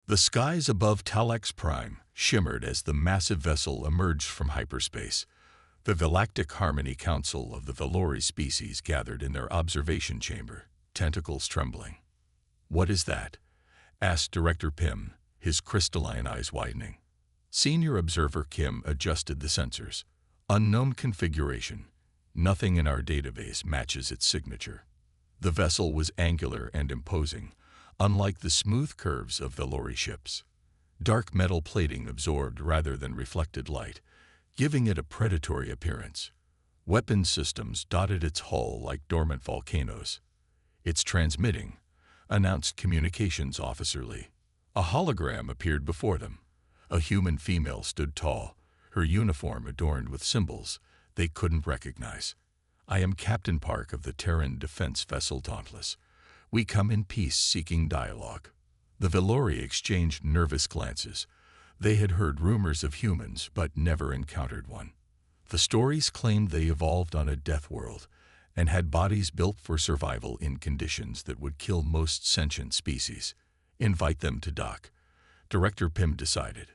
The skies above Talax Prime shimmered as the massive vessel emerged from hyperspace. The Galactic Harmony Council of the Valori species gathered in their observation chamber, tentacles trembling. "What is that?" asked Director Pym, his crystalline eyes widening. Senior Observer Kim adjusted the sensors. "Unknown configuration. Nothing in our database matches its signature." The vessel was angular and imposing, unlike the smooth curves of Valori ships. Dark metal plating absorbed rather than reflected light, giving it a predatory appearance. Weapon systems dotted its hull like dormant volcanoes. "It's transmitting," announced Communications Officer Lee. A hologram appeared before them. A human female stood tall, her uniform adorned with symbols they couldn't recognize. "I am Captain Park of the Terran defense vessel Dauntless. We come in peace seeking dialogue." The Valori exchanged nervous glances. They had heard rumors of humans but never encountered one. The stories claimed they evolved on a death world and had bodies built for survival in conditions that would kill most sentient species. "Invite them to dock," Director Pym decided,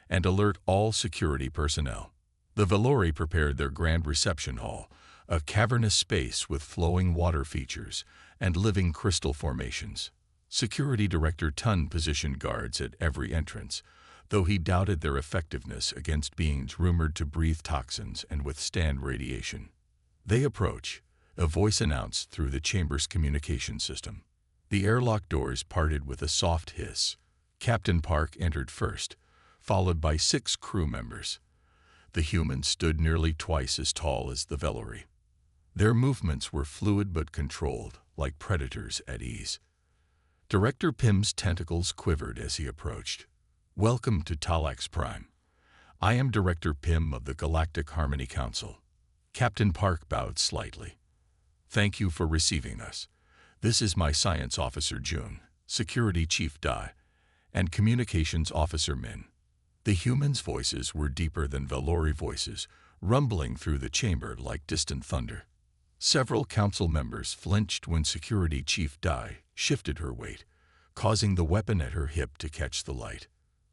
"and alert all security personnel." The Valori prepared their grand reception hall, a cavernous space with flowing water features and living crystal formations. Security Director Tun positioned guards at every entrance, though he doubted their effectiveness against beings rumored to breathe toxins and withstand radiation. "They approach," a voice announced through the chamber's communication system. The airlock doors parted with a soft hiss. Captain Park entered first, followed by 6 crew members. The humans stood nearly twice as tall as the Valori. Their movements were fluid but controlled, like predators at ease. Director Pym's tentacles quivered as he approached. "Welcome to Talax Prime. I am Director Pym of the Galactic Harmony Council." Captain Park bowed slightly. "Thank you for receiving us. This is my Science Officer June, Security Chief Dai, and Communications Officer Min." The humans' voices were deeper than Valori voices, rumbling through the chamber like distant thunder. Several council members flinched when Security Chief Dai shifted her weight, causing the weapon at her hip to catch the light.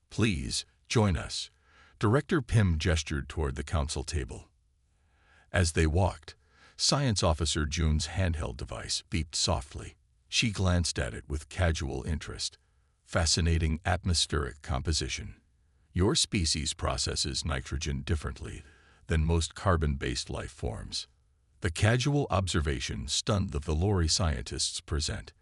"Please, join us." Director Pym gestured toward the council table. As they walked, Science Officer June's handheld device beeped softly. She glanced at it with casual interest. "Fascinating atmospheric composition. Your species processes nitrogen differently than most carbon-based life forms." The casual observation stunned the Valori scientists present.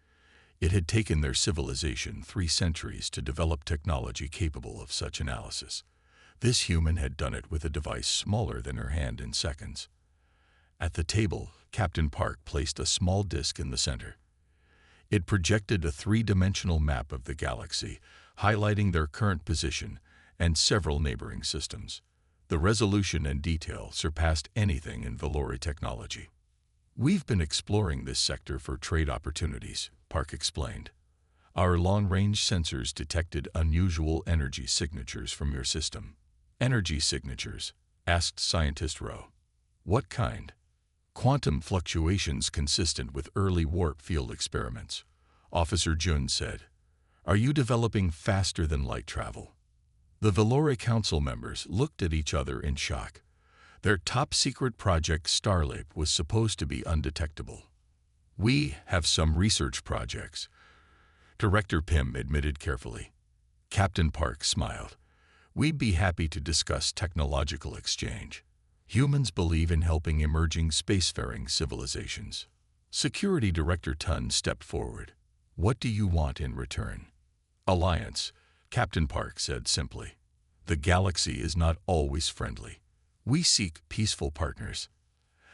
It had taken their civilization 3 centuries to develop technology capable of such analysis. This human had done it with a device smaller than her hand in seconds. At the table, Captain Park placed a small disk in the center. It projected a 3-dimensional map of the galaxy, highlighting their current position and several neighboring systems. The resolution and detail surpassed anything in Valori technology. "We've been exploring this sector for trade opportunities," Park explained. "Our long-range sensors detected unusual energy signatures from your system." "Energy signatures?" asked Scientist Rowe. "What kind?" "Quantum fluctuations consistent with early warp field experiments," Officer Jun said. "Are you developing faster than light travel?" The Valori Council members looked at each other in shock. Their top-secret project Starlip was supposed to be undetectable. "We have some research projects," Director Pym admitted carefully. Captain Park smiled. "We'd be happy to discuss technological exchange. Humans believe in helping emerging spacefaring civilizations." Security Director Tun stepped forward. "What do you want in return?" "Alliance," Captain Park said simply. "The galaxy is not always friendly. We seek peaceful partners."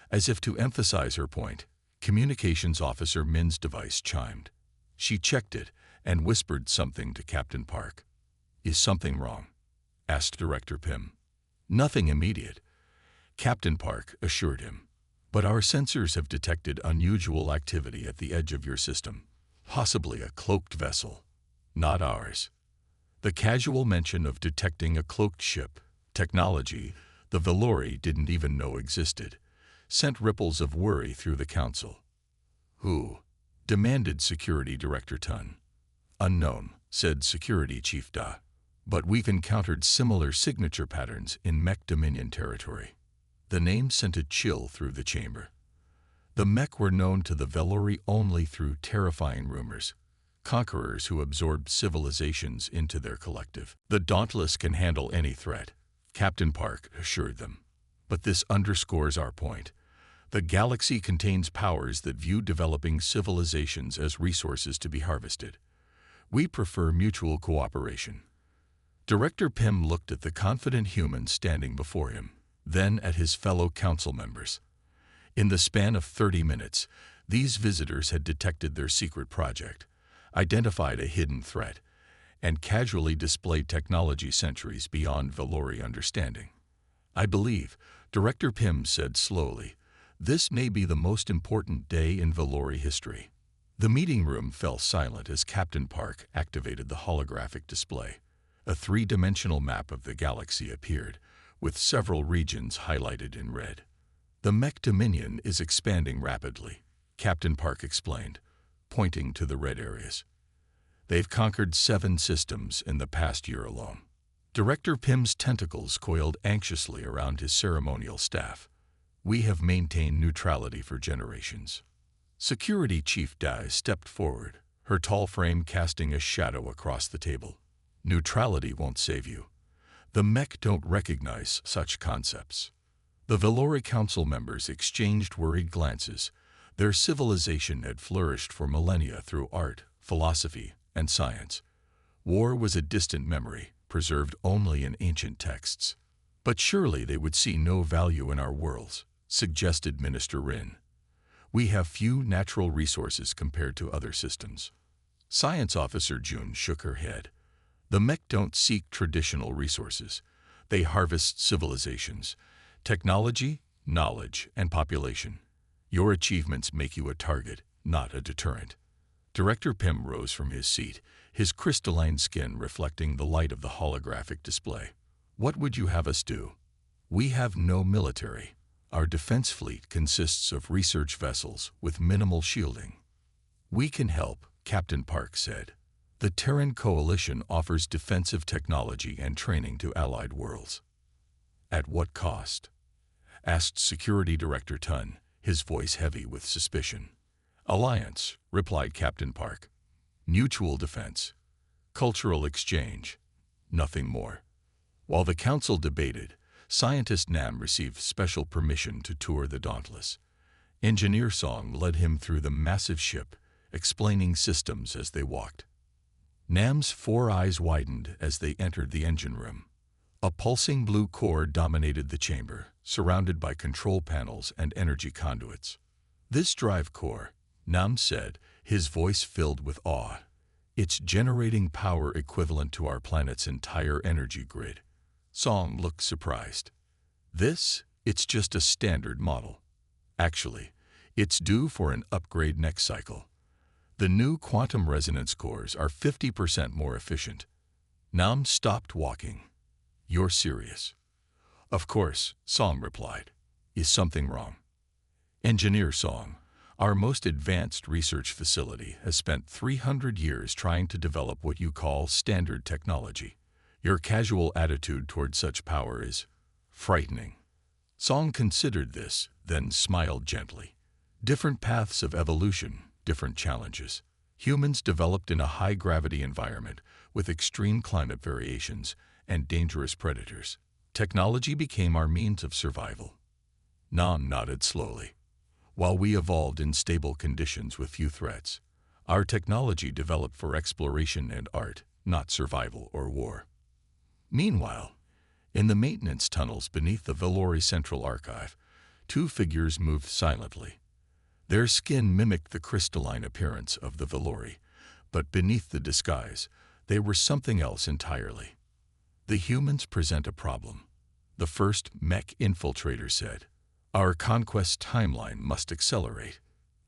As if to emphasize her point, Communications Officer Min's device chimed. She checked it and whispered something to Captain Park. "Is something wrong?" asked Director Pym. "Nothing immediate," Captain Park assured him. "But our sensors have detected unusual activity at the edge of your system. Possibly a cloaked vessel. Not ours." The casual mention of detecting a cloaked ship, technology the Valori didn't even know existed, sent ripples of worry through the council. "Who?" demanded Security Director Tun. "Unknown," said Security Chief Da. "But we've encountered similar signature patterns in Mech Dominion territory." The name sent a chill through the chamber. The Mech were known to the Velori only through terrifying rumors, conquerors who absorbed civilizations into their collective. "The Dauntless can handle any threat," Captain Park assured them. "But this underscores our point. The galaxy contains powers that view developing civilizations as resources to be harvested. We prefer mutual cooperation." Director Pym looked at the confident humans standing before him, then at his fellow council members. In the span of 30 minutes, these visitors had detected their secret project, identified a hidden threat, and casually displayed technology centuries beyond Velori understanding. "I believe," Director Pym said slowly, "this may be the most important day in Velori history." The meeting room fell silent as Captain Park activated the holographic display. A three-dimensional map of the galaxy appeared, with several regions highlighted in red. "The Mech Dominion is expanding rapidly," Captain Park explained, pointing to the red areas. "They've conquered 7 systems in the past year alone." Director Pym's tentacles coiled anxiously around his ceremonial staff. "We have maintained neutrality for generations." Security Chief Dai stepped forward, her tall frame casting a shadow across the table. "Neutrality won't save you. The Mech don't recognize such concepts." The Velori Council members exchanged worried glances. Their civilization had flourished for millennia through art, philosophy, and science. War was a distant memory, preserved only in ancient texts. "But surely they would see no value in our worlds," suggested Minister Rin. "We have few natural resources compared to other systems." Science Officer June shook her head. "The Mech don't seek traditional resources. They harvest civilizations, technology, knowledge, and population. Your achievements make you a target, not a deterrent." Director Pym rose from his seat, his crystalline skin reflecting the light of the holographic display. "What would you have us do?" "We have no military. Our defense fleet consists of research vessels with minimal shielding." "We can help," Captain Park said. "The Terran Coalition offers defensive technology and training to allied worlds." "At what cost?" asked Security Director Tun, his voice heavy with suspicion. "Alliance," replied Captain Park. "Mutual defense. Cultural exchange. Nothing more." While the council debated, Scientist Nam received special permission to tour the Dauntless. Engineer Song led him through the massive ship, explaining systems as they walked. Nam's 4 eyes widened as they entered the engine room. A pulsing blue core dominated the chamber, surrounded by control panels and energy conduits. "This drive core," Nam said, his voice filled with awe. "It's generating power equivalent to our planet's entire energy grid." Song looked surprised. It's just a standard model. Actually, it's due for an upgrade next cycle. The new quantum resonance cores are 50% more efficient." Nam stopped walking. "You're serious?" "Of course," Song replied. "Is something wrong?" Engineer Song, our most advanced research facility, has spent 300 years trying to develop what you call standard technology. Your casual attitude toward such power is frightening." Song considered this, then smiled gently. "Different paths of evolution, different challenges. Humans developed in a high-gravity environment with extreme climate variations and dangerous predators. Technology became our means of survival." Nam nodded slowly. "While we evolved in stable conditions with few threats, our technology developed for exploration and art, not survival or war." Meanwhile, in the maintenance tunnels beneath the Velori Central Archive, 2 figures moved silently. Their skin mimicked the crystalline appearance of the Velori, but beneath the disguise, they were something else entirely. "The humans present a problem," the first Mech infiltrator said. "Our conquest timeline must accelerate."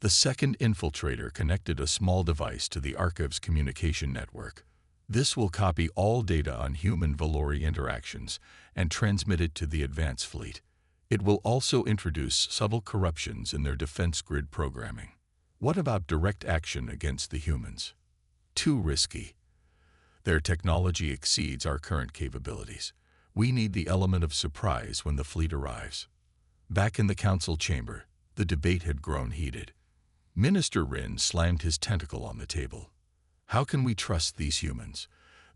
The second infiltrator connected a small device to the Archive's communication network. "This will copy all data on human-Velori interactions and transmit it to the advance fleet. It will also introduce subtle corruptions in their defense grid programming." "What about direct action against the humans?" "Too risky." Their technology exceeds our current capabilities. We need the element of surprise when the fleet arrives. Back in the council chamber, the debate had grown heated. Minister Rin slammed his tentacle on the table. How can we trust these humans?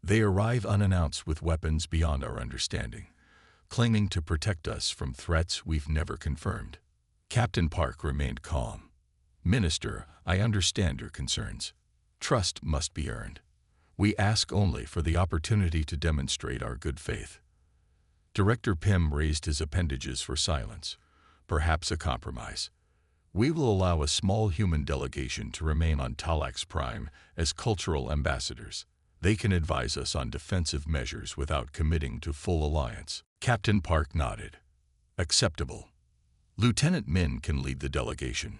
They arrive unannounced with weapons beyond our understanding, claiming to protect us from threats we've never confirmed. Captain Park remained calm. Minister, I understand your concerns. Trust must be earned. We ask only for the opportunity to demonstrate our good faith. Director Pym raised his appendages for silence, perhaps a compromise. We will allow a small human delegation to remain on Talax Prime as cultural ambassadors. They can advise us on defensive measures without committing to full alliance. Captain Park nodded. Acceptable. Lieutenant Min can lead the delegation.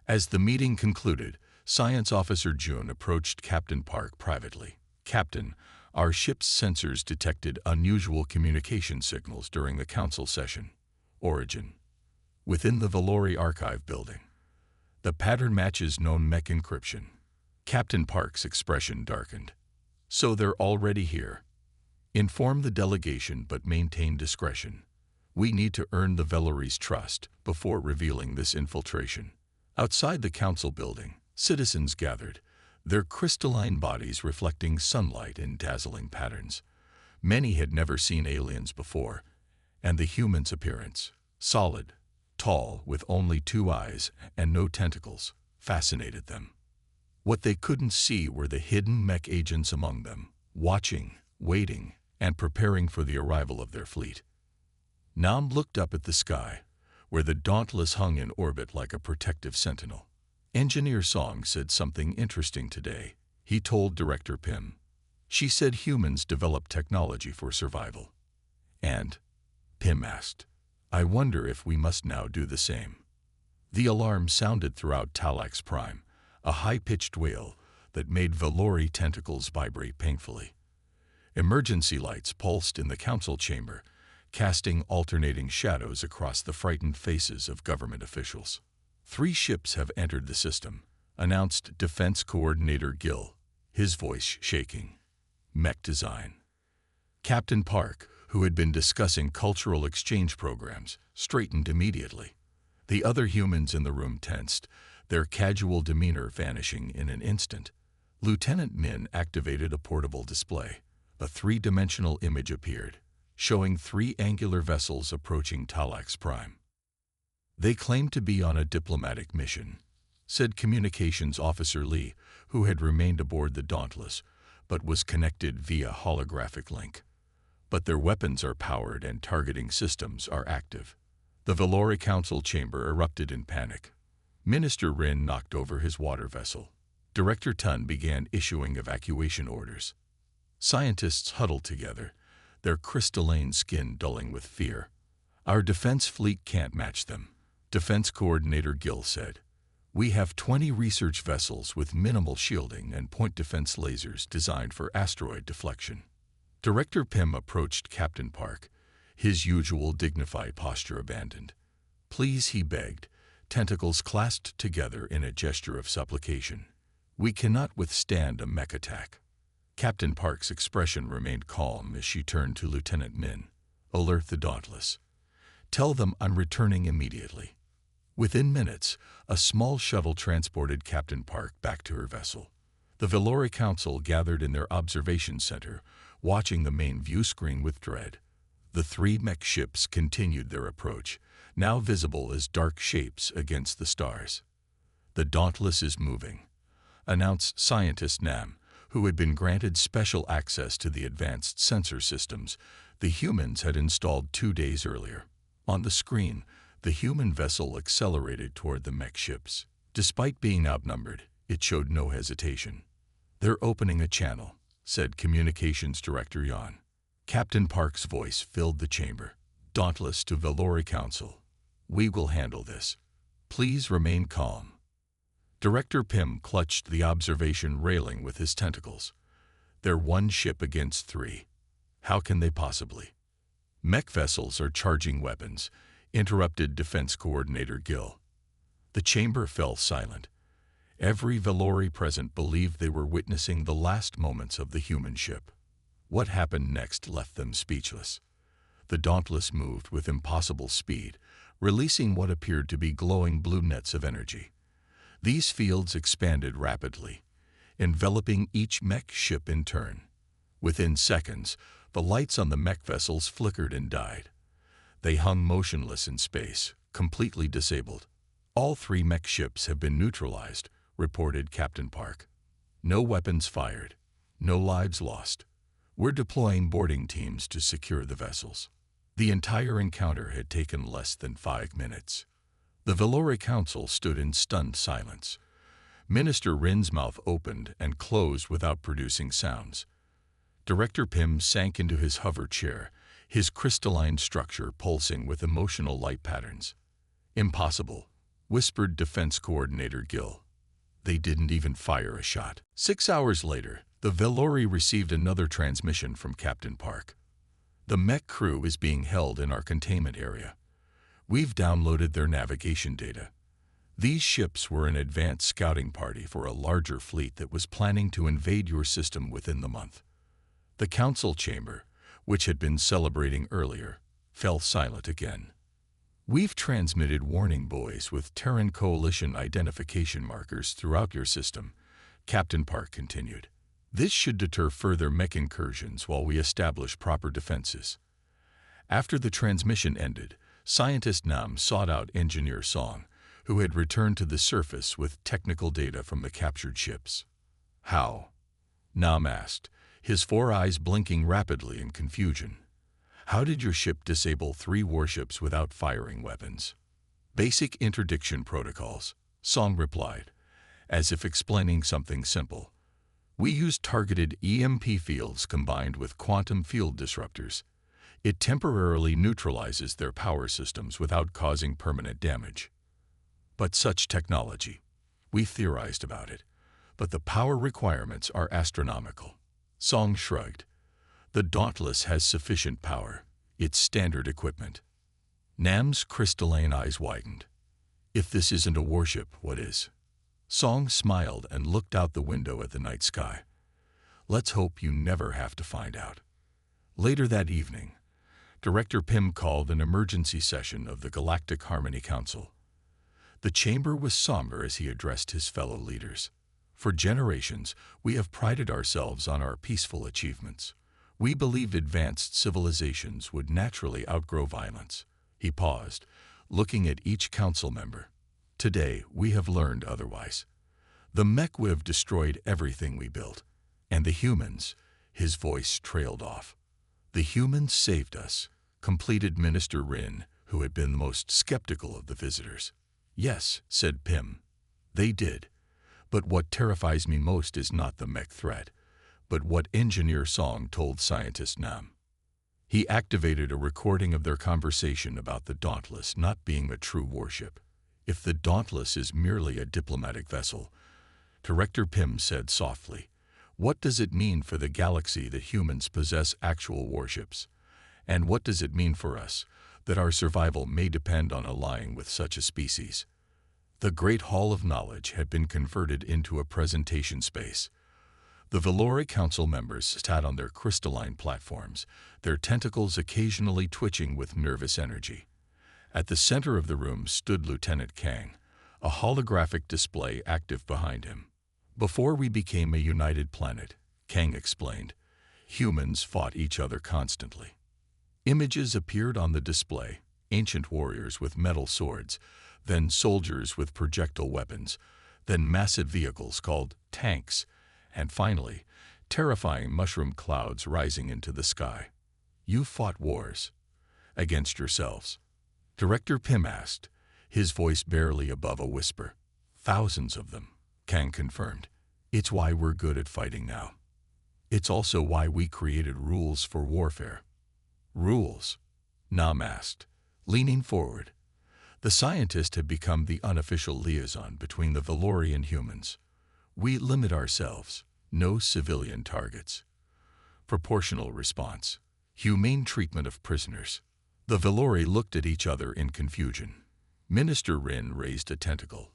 As the meeting concluded, Science Officer Jun approached Captain Park privately. Captain, our ship's sensors detected unusual communication signals during the council session. Origin. Within the Valori Archive building. The pattern matches known mech encryption. Captain Park's expression darkened. So they're already here. Inform the delegation but maintain discretion. We need to earn the Valori's trust before revealing this infiltration. Outside the council building, citizens gathered, their crystalline bodies reflecting sunlight in dazzling patterns. Many had never seen aliens before, and the human's appearance, solid, tall, with only 2 eyes and no tentacles, fascinated them. What they couldn't see were the hidden mech agents among them, watching, waiting, and preparing for the arrival of their fleet. Nam looked up at the sky, where the Dauntless hung in orbit like a protective sentinel. Engineer Song said something interesting today, he told Director Pym. She said humans develop technology for survival. And, Pym asked, I wonder if we must now do the same. The alarm sounded throughout Talax Prime, a high-pitched wail that made Valori tentacles vibrate painfully. Emergency lights pulsed in the council chamber, casting alternating shadows across the frightened faces of government officials. 3 ships have entered the system, announced Defense Coordinator Gill, his voice shaking. Mech design. Captain Park, who had been discussing cultural exchange programs, straightened immediately. The other humans in the room tensed, their casual demeanor vanishing in an instant. Lieutenant Min activated a portable display. A 3-dimensional image appeared, showing 3 angular vessels approaching Talax Prime. They claimed to be on a diplomatic mission, said Communications Officer Lee, who had remained aboard the Dauntless, but was connected via holographic link. But their weapons are powered and targeting systems are active. The Valori Council chamber erupted in panic. Minister Rin knocked over his water vessel. Director Tun began issuing evacuation orders. Scientists huddled together, their crystalline skin dulling with fear. Our defense fleet can't match them, Defense Coordinator Gill said. We have 20 research vessels with minimal shielding and point defense lasers designed for asteroid deflection. Director Pym approached Captain Park, his usual dignified posture abandoned. Please, he begged, tentacles clasped together in a gesture of supplication. We cannot withstand a mech attack. Captain Park's expression remained calm as she turned to Lieutenant Min. Alert the Dauntless. Tell them I'm returning immediately. Within minutes, a small shuttle transported Captain Park back to her vessel. The Valori Council gathered in their observation center, watching the main view screen with dread. The 3 mech ships continued their approach, now visible as dark shapes against the stars. The Dauntless is moving, announced Scientist Nam, who had been granted special access to the advanced sensor systems the humans had installed 2 days earlier. On the screen, the human vessel accelerated toward the mech ships. Despite being outnumbered, it showed no hesitation. They're opening a channel, said Communications Director Yan. Captain Park's voice filled the chamber. Dauntless to Valori Council. We will handle this. Please remain calm. Director Pym clutched the observation railing with his tentacles. They're 1 ship against 3. How can they possibly? Mech vessels are charging weapons, interrupted Defense Coordinator Gill. The chamber fell silent. Every Valori present believed they were witnessing the last moments of the human ship. What happened next left them speechless. The Dauntless moved with impossible speed, releasing what appeared to be glowing blue nets of energy. These fields expanded rapidly, enveloping each mech ship in turn. Within seconds, the lights on the mech vessels flickered and died. They hung motionless in space, completely disabled. "All 3 mech ships have been neutralized," reported Captain Park. "No weapons fired, no lives lost. We're deploying boarding teams to secure the vessels." The entire encounter had taken less than 5 minutes. The Valori Council stood in stunned silence. Minister Rin's mouth opened and closed without producing sounds. Director Pym sank into his hover chair, his crystalline structure pulsing with emotional light patterns. "Impossible," whispered Defense Coordinator Gill. "They didn't even fire a shot." 6 hours later, the Valori received another transmission from Captain Park. "The mech crew is being held in our containment area. We've downloaded their navigation data. These ships were an advanced scouting party for a larger fleet that was planning to invade your system within the month." The council chamber, which had been celebrating earlier, fell silent again. "We've transmitted warning buoys with Terran Coalition identification markers throughout your system," Captain Park continued. "This should deter further mech incursions while we establish proper defenses." After the transmission ended, Scientist Nam sought out Engineer Song, who had returned to the surface with technical data from the captured ships. "How?" Nam asked, his 4 eyes blinking rapidly in confusion. "How did your ship disable 3 warships without firing weapons?" "Basic interdiction protocols," Song replied, as if explaining something simple. "We used targeted EMP fields combined with quantum field disruptors. It temporarily neutralizes their power systems without causing permanent damage." "But such technology," we theorized about it, "but the power requirements are astronomical." Song shrugged. "The Dauntless has sufficient power. It's standard equipment." Nam's crystalline eyes widened. "If this isn't a warship, what is?" Song smiled and looked out the window at the night sky. "Let's hope you never have to find out." Later that evening, Director Pym called an emergency session of the Galactic Harmony Council. The chamber was somber as he addressed his fellow leaders. "For generations, we have prided ourselves on our peaceful achievements. We believed advanced civilizations would naturally outgrow violence." He paused, looking at each council member. "Today, we have learned otherwise. The mech-wiv destroyed everything we built. And the humans," his voice trailed off. "The humans saved us," completed Minister Rin, who had been the most skeptical of the visitors. "Yes," said Pym, "they did. But what terrifies me most is not the mech threat, but what Engineer Song told Scientist Nam." He activated a recording of their conversation about the Dauntless not being a true warship. "If the Dauntless is merely a diplomatic vessel," Director Pym said softly, "what does it mean for the galaxy that humans possess actual warships? And what does it mean for us, that our survival may depend on allying with such a species?" The Great Hall of Knowledge had been converted into a presentation space. The Valori Council members sat on their crystalline platforms, their tentacles occasionally twitching with nervous energy. At the center of the room stood Lieutenant Kang, a holographic display active behind him. "Before we became a united planet," Kang explained, "humans fought each other constantly. Images appeared on the display, ancient warriors with metal swords, then soldiers with projectile weapons, then massive vehicles called tanks, and finally, terrifying mushroom clouds rising into the sky. You fought wars. Against yourselves." Director Pym asked, his voice barely above a whisper. "Thousands of them," Kang confirmed. "It's why we're good at fighting now. It's also why we created rules for warfare." "Rules?" Nam asked, leaning forward. The scientist had become the unofficial liaison between the Valori and humans. "We limit ourselves. No civilian targets. Proportional response. Humane treatment of prisoners." The Valori looked at each other in confusion. Minister Rin raised a tentacle.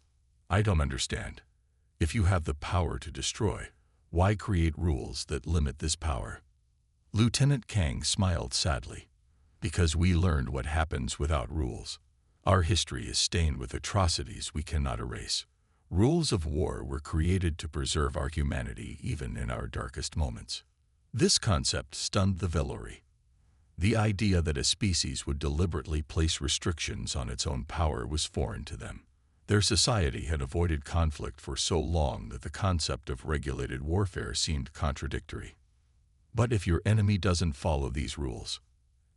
"I don't understand." If you have the power to destroy, why create rules that limit this power? Lieutenant Kang smiled sadly. Because we learned what happens without rules. Our history is stained with atrocities we cannot erase. Rules of war were created to preserve our humanity even in our darkest moments. This concept stunned the Velori. The idea that a species would deliberately place restrictions on its own power was foreign to them. Their society had avoided conflict for so long that the concept of regulated warfare seemed contradictory. But if your enemy doesn't follow these rules?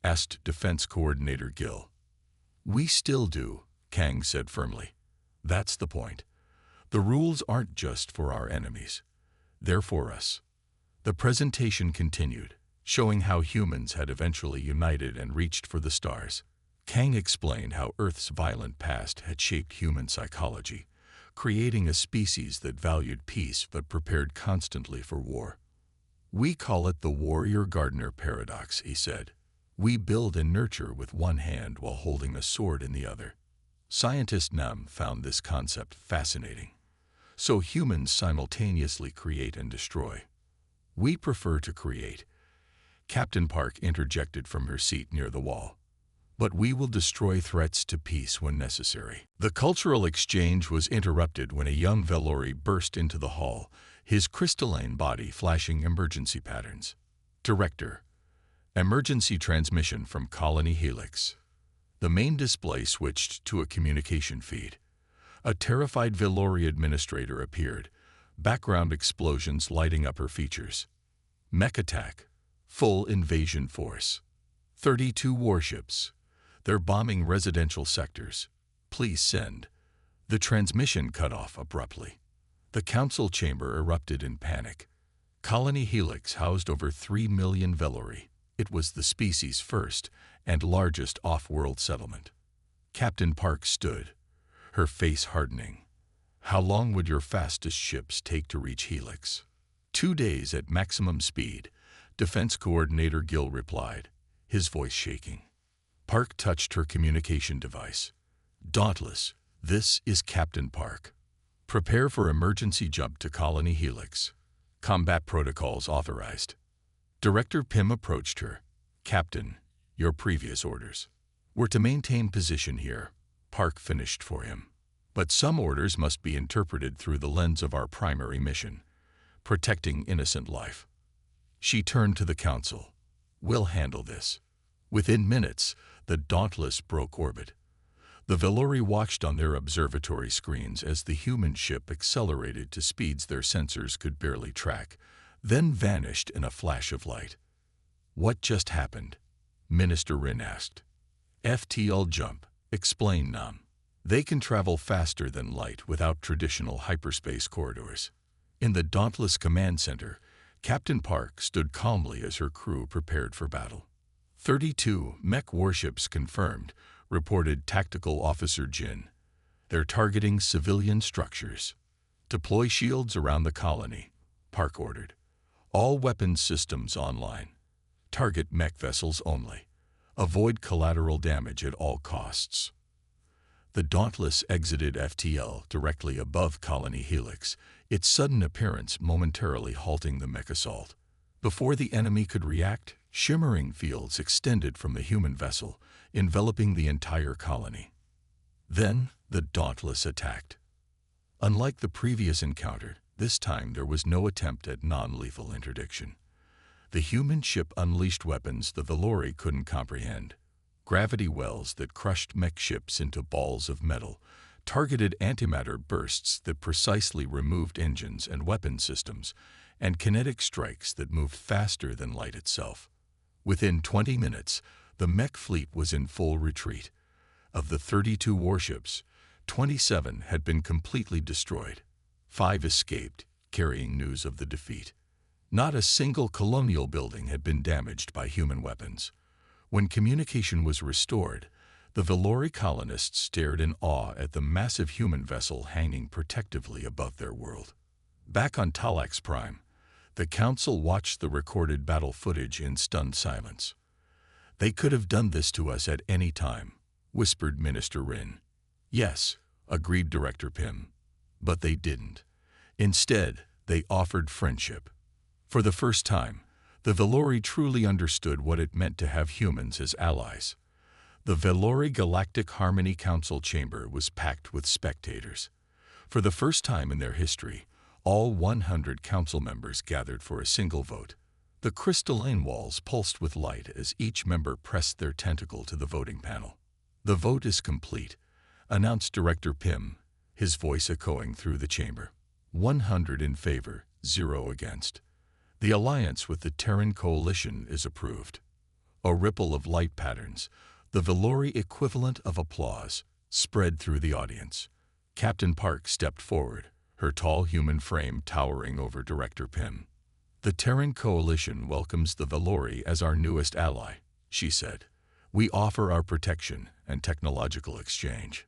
Asked Defense Coordinator Gil. We still do, Kang said firmly. That's the point. The rules aren't just for our enemies. They're for us. The presentation continued, showing how humans had eventually united and reached for the stars. Kang explained how Earth's violent past had shaped human psychology, creating a species that valued peace but prepared constantly for war. We call it the warrior-gardener paradox, he said. We build and nurture with one hand while holding a sword in the other. Scientist Nam found this concept fascinating. So humans simultaneously create and destroy. We prefer to create. Captain Park interjected from her seat near the wall. But we will destroy threats to peace when necessary. The cultural exchange was interrupted when a young Velori burst into the hall, his crystalline body flashing emergency patterns. Director. Emergency transmission from Colony Helix. The main display switched to a communication feed. A terrified Velori administrator appeared, background explosions lighting up her features. Mech attack. Full invasion force. 32 warships. They're bombing residential sectors. Please send. The transmission cut off abruptly. The council chamber erupted in panic. Colony Helix housed over 3 million Velori. It was the species' first and largest off-world settlement. Captain Park stood, her face hardening. How long would your fastest ships take to reach Helix? 2 days at maximum speed, Defense Coordinator Gil replied, his voice shaking. Park touched her communication device. Dauntless, this is Captain Park. Prepare for emergency jump to Colony Helix. Combat protocols authorized. Director Pym approached her. Captain, your previous orders were to maintain position here. Park finished for him. But some orders must be interpreted through the lens of our primary mission, protecting innocent life. She turned to the council. We'll handle this. Within minutes, the Dauntless broke orbit. The Velori watched on their observatory screens as the human ship accelerated to speeds their sensors could barely track, then vanished in a flash of light. What just happened? Minister Rin asked. FTL jump, explained Nam. They can travel faster than light without traditional hyperspace corridors. In the Dauntless Command Center, Captain Park stood calmly as her crew prepared for battle. 32 mech warships confirmed, reported Tactical Officer Jin. They're targeting civilian structures. Deploy shields around the colony, Park ordered. All weapons systems online. Target mech vessels only. Avoid collateral damage at all costs. The Dauntless exited FTL directly above Colony Helix, its sudden appearance momentarily halting the mech assault. Before the enemy could react, shimmering fields extended from the human vessel, enveloping the entire colony. Then, the Dauntless attacked. Unlike the previous encounter, this time there was no attempt at non-lethal interdiction. The human ship unleashed weapons the Velori couldn't comprehend. Gravity wells that crushed mech ships into balls of metal, targeted antimatter bursts that precisely removed engines and weapon systems, and kinetic strikes that moved faster than light itself. Within 20 minutes, the mech fleet was in full retreat. Of the 32 warships, 27 had been completely destroyed. 5 escaped, carrying news of the defeat. Not a single colonial building had been damaged by human weapons. When communication was restored, the Velori colonists stared in awe at the massive human vessel hanging protectively above their world. Back on Talax Prime, the Council watched the recorded battle footage in stunned silence. They could have done this to us at any time, whispered Minister Rin. Yes, agreed Director Pym. But they didn't. Instead, they offered friendship. For the first time, the Velori truly understood what it meant to have humans as allies. The Velori Galactic Harmony Council chamber was packed with spectators. For the first time in their history, all 100 council members gathered for a single vote. The crystalline walls pulsed with light as each member pressed their tentacle to the voting panel. "The vote is complete," announced Director Pym, his voice echoing through the chamber. 100 in favor, 0 against. The alliance with the Terran coalition is approved. A ripple of light patterns, the Velori equivalent of applause, spread through the audience. Captain Park stepped forward, her tall human frame towering over Director Pym. "The Terran coalition welcomes the Velori as our newest ally," she said. "We offer our protection and technological exchange."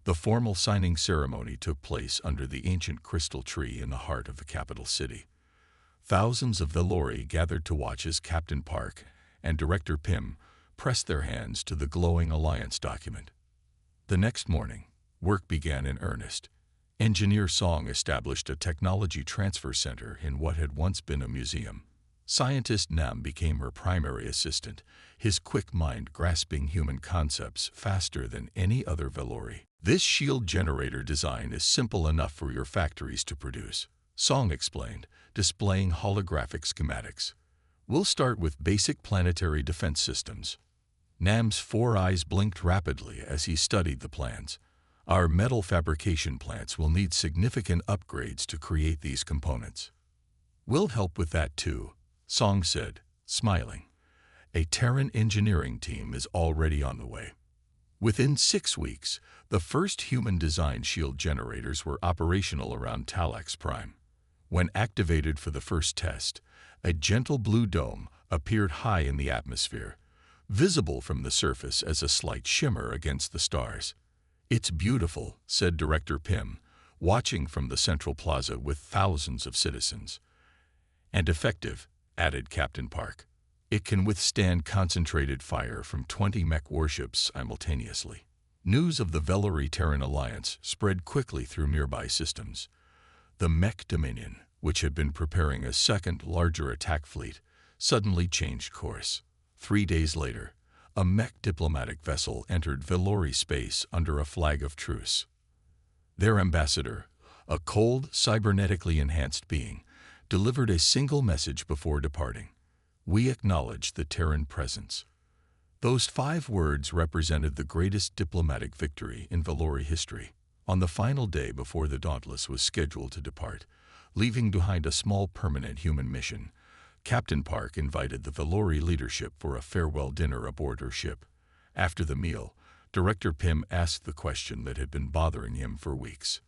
The formal signing ceremony took place under the ancient crystal tree in the heart of the capital city. Thousands of Velori gathered to watch as Captain Park and Director Pym pressed their hands to the glowing alliance document. The next morning, work began in earnest. Engineer Song established a technology transfer center in what had once been a museum. Scientist Nam became her primary assistant, his quick mind grasping human concepts faster than any other Velori. "This shield generator design is simple enough for your factories to produce," Song explained, displaying holographic schematics. "We'll start with basic planetary defense systems." Nam's 4 eyes blinked rapidly as he studied the plans. "Our metal fabrication plants will need significant upgrades to create these components." "We'll help with that too," Song said, smiling. "A Terran engineering team is already on the way." Within 6 weeks, the first human-designed shield generators were operational around Talax Prime. When activated for the first test, a gentle blue dome appeared high in the atmosphere, visible from the surface as a slight shimmer against the stars. "It's beautiful," said Director Pym, watching from the central plaza with thousands of citizens. "And effective," added Captain Park. "It can withstand concentrated fire from 20 mech warships simultaneously." News of the Velori-Terran alliance spread quickly through nearby systems. The Mech Dominion, which had been preparing a second, larger attack fleet, suddenly changed course. 3 days later, a mech diplomatic vessel entered Velori space under a flag of truce. Their ambassador, a cold, cybernetically enhanced being, delivered a single message before departing: "We acknowledge the Terran presence." Those 5 words represented the greatest diplomatic victory in Velori history. On the final day before the Dauntless was scheduled to depart, leaving behind a small permanent human mission, Captain Park invited the Velori leadership for a farewell dinner aboard her ship. After the meal, Director Pym asked the question that had been bothering him for weeks.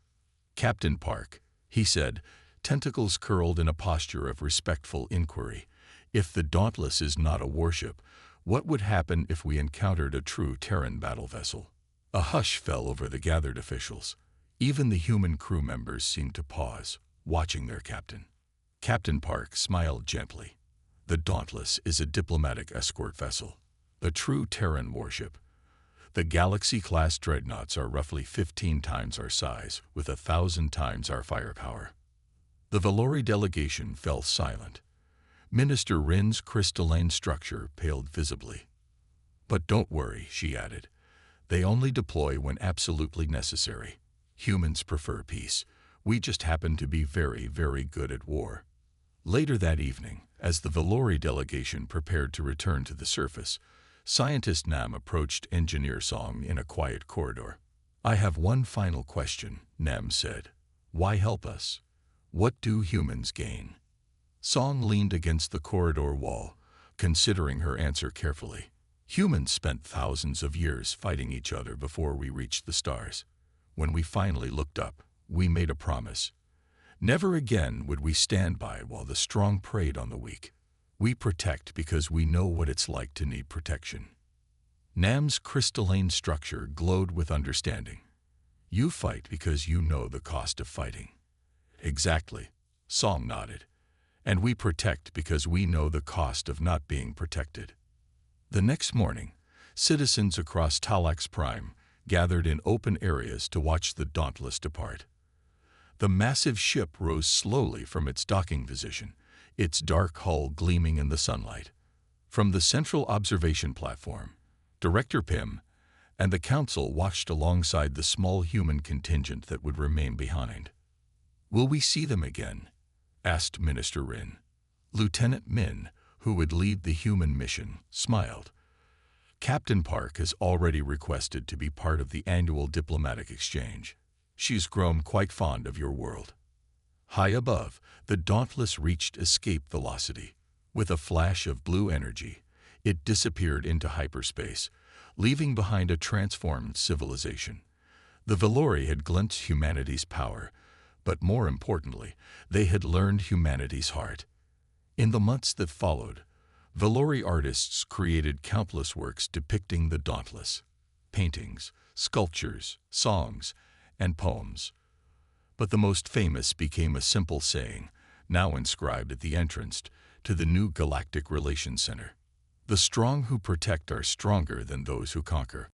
"Captain Park," he said, tentacles curled in a posture of respectful inquiry, "if the Dauntless is not a warship, what would happen if we encountered a true Terran battle vessel?" A hush fell over the gathered officials. Even the human crew members seemed to pause, watching their captain. Captain Park smiled gently. "The Dauntless is a diplomatic escort vessel, a true Terran warship. The Galaxy-class dreadnoughts are roughly 15 times our size, with 1,000 times our firepower." The Velori delegation fell silent. Minister Rin's crystalline structure paled visibly. "But don't worry," she added. "They only deploy when absolutely necessary. Humans prefer peace. We just happen to be very, very good at war." Later that evening, as the Velori delegation prepared to return to the surface, Scientist Nam approached Engineer Song in a quiet corridor. "I have one final question," Nam said. "Why help us? What do humans gain?" Song leaned against the corridor wall, considering her answer carefully. "Humans spent thousands of years fighting each other before we reached the stars. When we finally looked up, we made a promise. Never again would we stand by while the strong preyed on the weak. We protect because we know what it's like to need protection." Nam's crystalline structure glowed with understanding. "You fight because you know the cost of fighting." "Exactly," Song nodded. "And we protect because we know the cost of not being protected." The next morning, citizens across Talax Prime gathered in open areas to watch the Dauntless depart. The massive ship rose slowly from its docking position, its dark hull gleaming in the sunlight. From the central observation platform, Director Pym and the Council watched alongside the small human contingent that would remain behind. "Will we see them again?" asked Minister Rin. Lieutenant Min, who would lead the human mission, smiled. "Captain Park has already requested to be part of the annual diplomatic exchange. She's grown quite fond of your world." High above, the Dauntless reached escape velocity. With a flash of blue energy, it disappeared into hyperspace, leaving behind a transformed civilization. The Valori had glimpsed humanity's power, but more importantly, they had learned humanity's heart. In the months that followed, Valori artists created countless works depicting the Dauntless: paintings, sculptures, songs, and poems. But the most famous became a simple saying, now inscribed at the entrance to the new Galactic Relations Center: "The strong who protect are stronger than those who conquer."